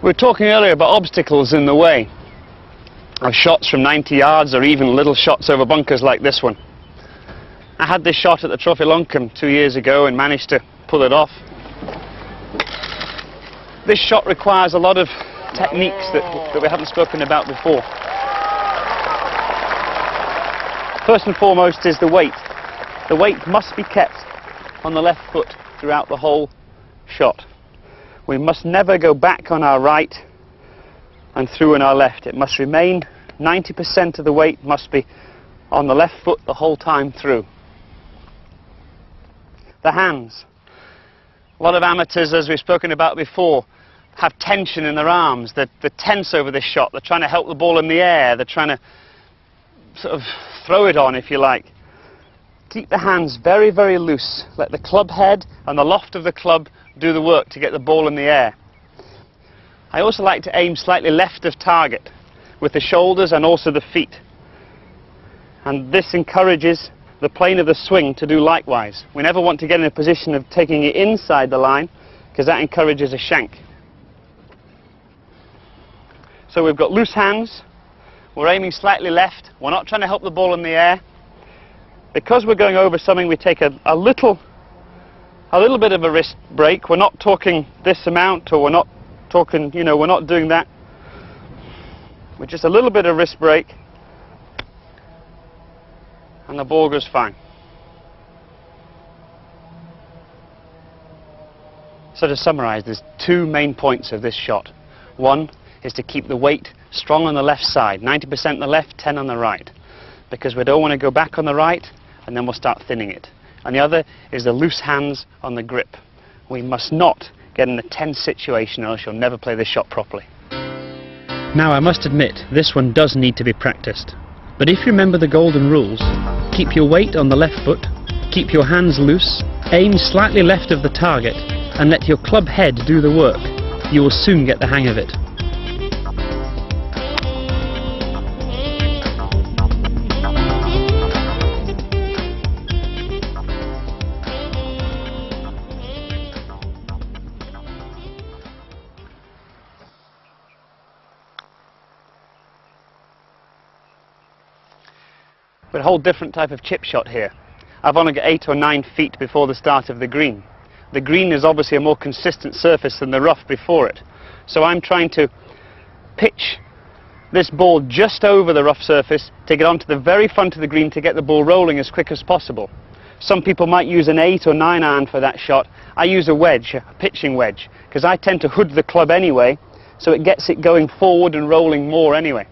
We were talking earlier about obstacles in the way of shots from 90 yards or even little shots over bunkers like this one. I had this shot at the Trophy Loncombe 2 years ago and managed to pull it off. This shot requires a lot of techniques that we haven't spoken about before. First and foremost is the weight. The weight must be kept on the left foot throughout the whole shot. We must never go back on our right and through on our left. It must remain, 90% of the weight must be on the left foot the whole time through. The hands. A lot of amateurs, as we've spoken about before, have tension in their arms. They're tense over this shot. They're trying to help the ball in the air. They're trying to sort of throw it on, if you like. Keep the hands very, very loose. Let the club head and the loft of the club do the work to get the ball in the air. I also like to aim slightly left of target with the shoulders and also the feet. And this encourages the plane of the swing to do likewise. We never want to get in a position of taking it inside the line because that encourages a shank. So we've got loose hands. We're aiming slightly left. We're not trying to help the ball in the air. Because we're going over something, we take a little bit of a wrist break. We're not talking this amount, or we're not talking, we're not doing that. With just a little bit of wrist break, and the ball goes fine. So to summarize, there's two main points of this shot. One is to keep the weight strong on the left side, 90% on the left, 10 on the right, because we don't want to go back on the right and then we'll start thinning it. And the other is the loose hands on the grip. We must not get in a tense situation or else you'll never play this shot properly. Now I must admit, this one does need to be practiced. But if you remember the golden rules, keep your weight on the left foot, keep your hands loose, aim slightly left of the target and let your club head do the work. You will soon get the hang of it. But a whole different type of chip shot here. I've only got 8 or 9 feet before the start of the green. The green is obviously a more consistent surface than the rough before it. So I'm trying to pitch this ball just over the rough surface to get onto the very front of the green to get the ball rolling as quick as possible. Some people might use an 8 or 9 iron for that shot. I use a wedge, a pitching wedge, because I tend to hood the club anyway, so it gets it going forward and rolling more anyway.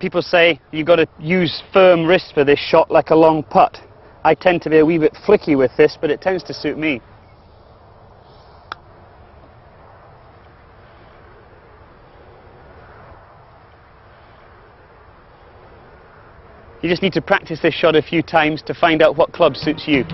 People say you've got to use firm wrist for this shot like a long putt. I tend to be a wee bit flicky with this, but it tends to suit me. You just need to practice this shot a few times to find out what club suits you.